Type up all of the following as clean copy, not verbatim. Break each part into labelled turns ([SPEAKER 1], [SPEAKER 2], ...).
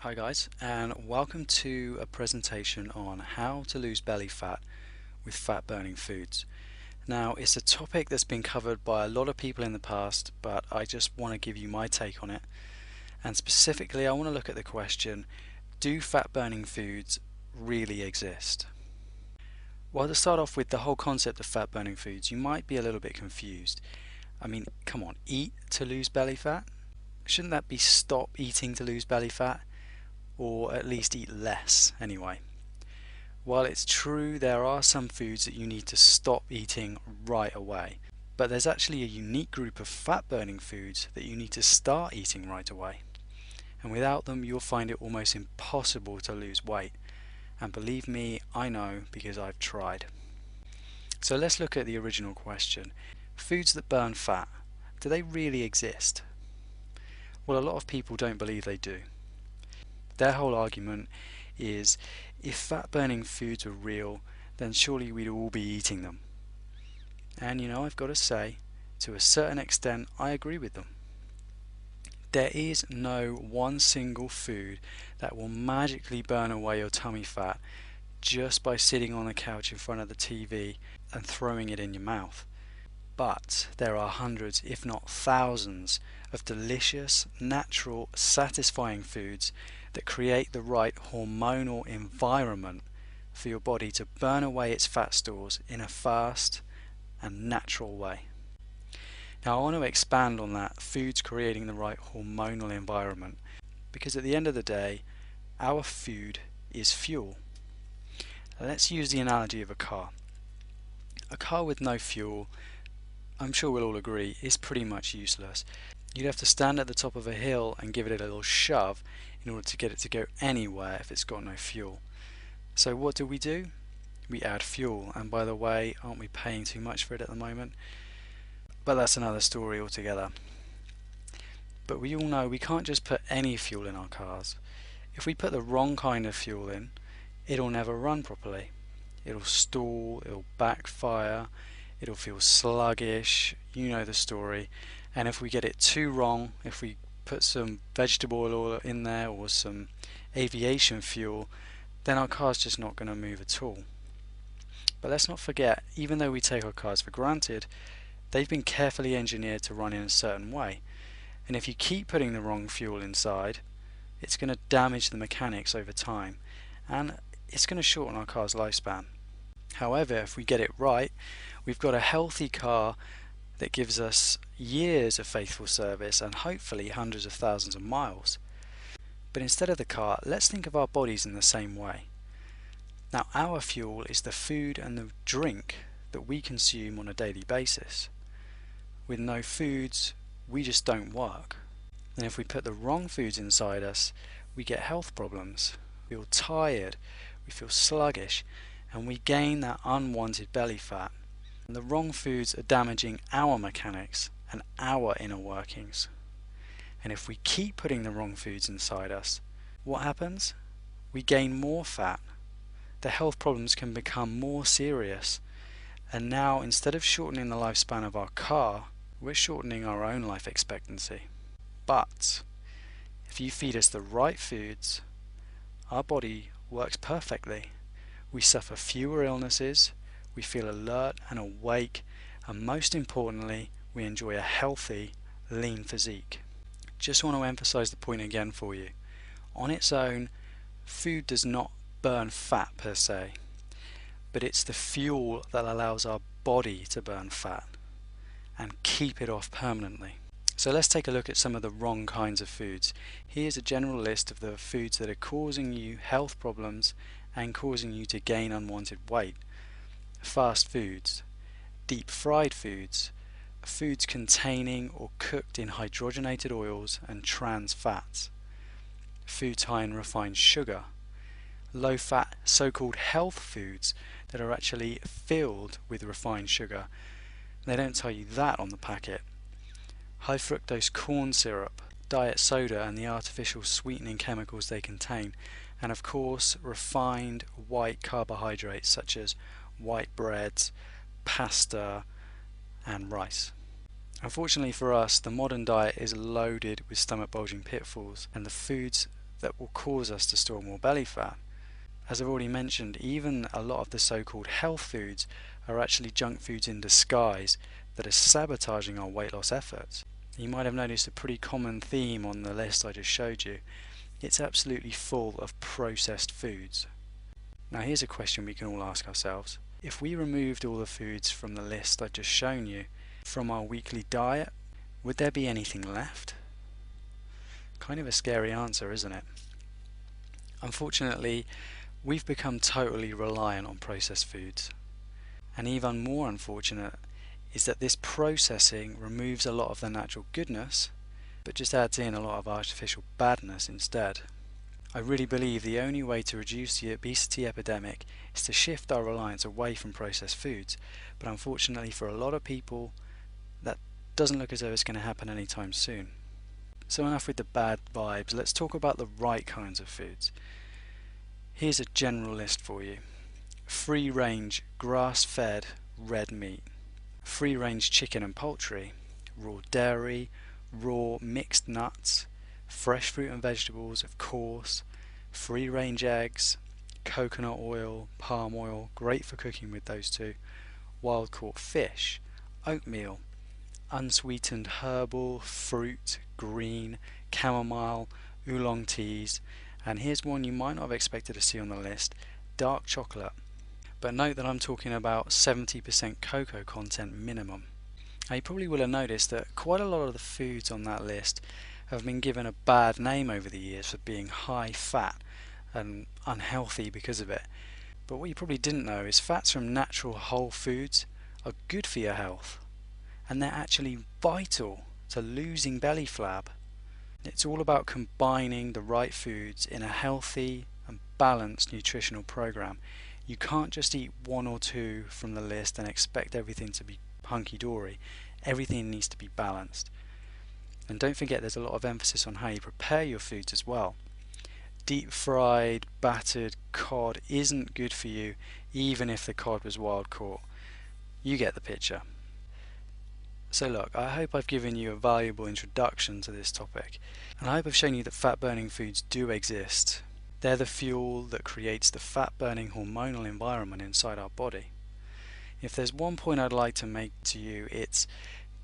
[SPEAKER 1] Hi guys, and welcome to a presentation on how to lose belly fat with fat burning foods. Now, it's a topic that's been covered by a lot of people in the past, but I just want to give you my take on it. And specifically, I want to look at the question, do fat burning foods really exist? Well, to start off with the whole concept of fat burning foods, you might be a little bit confused. I mean, come on, eat to lose belly fat? Shouldn't that be stop eating to lose belly fat? Or at least eat less anyway. While it's true there are some foods that you need to stop eating right away, but there's actually a unique group of fat burning foods that you need to start eating right away. And without them you'll find it almost impossible to lose weight. And believe me, I know because I've tried. So let's look at the original question. Foods that burn fat, do they really exist? Well, a lot of people don't believe they do. Their whole argument is if fat burning foods were real, then surely we'd all be eating them. And I've got to say, to a certain extent, I agree with them. There is no one single food that will magically burn away your tummy fat just by sitting on the couch in front of the TV and throwing it in your mouth. But there are hundreds, if not thousands, of delicious, natural, satisfying foods that create the right hormonal environment for your body to burn away its fat stores in a fast and natural way. Now I want to expand on that, foods creating the right hormonal environment, because at the end of the day, our food is fuel. Let's use the analogy of a car. A car with no fuel, I'm sure we'll all agree, is pretty much useless. You'd have to stand at the top of a hill and give it a little shove in order to get it to go anywhere if it's got no fuel. So what do? We add fuel, and by the way, aren't we paying too much for it at the moment? But that's another story altogether. But we all know we can't just put any fuel in our cars. If we put the wrong kind of fuel in, it'll never run properly. It'll stall, it'll backfire, it'll feel sluggish, you know the story. And if we get it too wrong, if we put some vegetable oil in there or some aviation fuel, then our car's just not going to move at all. But let's not forget, even though we take our cars for granted, they've been carefully engineered to run in a certain way. And if you keep putting the wrong fuel inside, it's going to damage the mechanics over time, and it's going to shorten our car's lifespan. However, if we get it right, we've got a healthy car that gives us years of faithful service and hopefully hundreds of thousands of miles. But instead of the car, let's think of our bodies in the same way. Now, our fuel is the food and the drink that we consume on a daily basis. With no foods, we just don't work. And if we put the wrong foods inside us, we get health problems. We feel tired, we feel sluggish, and we gain that unwanted belly fat. And the wrong foods are damaging our mechanics and our inner workings. And if we keep putting the wrong foods inside us, what happens? We gain more fat. The health problems can become more serious. And now, instead of shortening the lifespan of our car, we're shortening our own life expectancy. But if you feed us the right foods, our body works perfectly. We suffer fewer illnesses, we feel alert and awake, and most importantly, we enjoy a healthy, lean physique. Just want to emphasize the point again for you. On its own, food does not burn fat per se, but it's the fuel that allows our body to burn fat and keep it off permanently. So let's take a look at some of the wrong kinds of foods. Here's a general list of the foods that are causing you health problems and causing you to gain unwanted weight. Fast foods, deep fried foods, foods containing or cooked in hydrogenated oils and trans fats, foods high in refined sugar, low fat so-called health foods that are actually filled with refined sugar. They don't tell you that on the packet. High fructose corn syrup, diet soda and the artificial sweetening chemicals they contain, and of course refined white carbohydrates such as white breads, pasta and rice. Unfortunately for us, the modern diet is loaded with stomach bulging pitfalls, and the foods that will cause us to store more belly fat. As I've already mentioned, even a lot of the so-called health foods are actually junk foods in disguise that are sabotaging our weight loss efforts. You might have noticed a pretty common theme on the list I just showed you. It's absolutely full of processed foods. Now here's a question we can all ask ourselves. If we removed all the foods from the list I've just shown you from our weekly diet, would there be anything left? Kind of a scary answer, isn't it? Unfortunately, we've become totally reliant on processed foods. And even more unfortunate is that this processing removes a lot of the natural goodness, but just adds in a lot of artificial badness instead. I really believe the only way to reduce the obesity epidemic is to shift our reliance away from processed foods, but unfortunately for a lot of people, that doesn't look as though it's going to happen anytime soon. So enough with the bad vibes, let's talk about the right kinds of foods. Here's a general list for you. Free-range, grass-fed, red meat. Free-range chicken and poultry. Raw dairy, raw mixed nuts, fresh fruit and vegetables, of course, free-range eggs, coconut oil, palm oil, great for cooking with those two, wild-caught fish, oatmeal, unsweetened herbal, fruit, green, chamomile, oolong teas, and here's one you might not have expected to see on the list, dark chocolate. But note that I'm talking about 70% cocoa content minimum. Now you probably will have noticed that quite a lot of the foods on that list have been given a bad name over the years for being high fat and unhealthy because of it. But what you probably didn't know is fats from natural whole foods are good for your health, and they're actually vital to losing belly flab. It's all about combining the right foods in a healthy and balanced nutritional program. You can't just eat one or two from the list and expect everything to be hunky-dory. Everything needs to be balanced. And don't forget there's a lot of emphasis on how you prepare your foods as well. Deep fried, battered cod isn't good for you, even if the cod was wild caught. You get the picture. So look, I hope I've given you a valuable introduction to this topic, and I hope I've shown you that fat burning foods do exist. They're the fuel that creates the fat burning hormonal environment inside our body. If there's one point I'd like to make to you, it's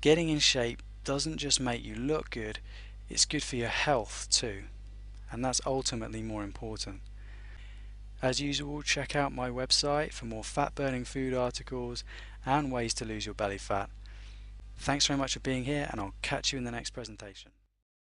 [SPEAKER 1] getting in shape doesn't just make you look good, it's good for your health too, and that's ultimately more important. As usual, check out my website for more fat burning food articles and ways to lose your belly fat. Thanks very much for being here, and I'll catch you in the next presentation.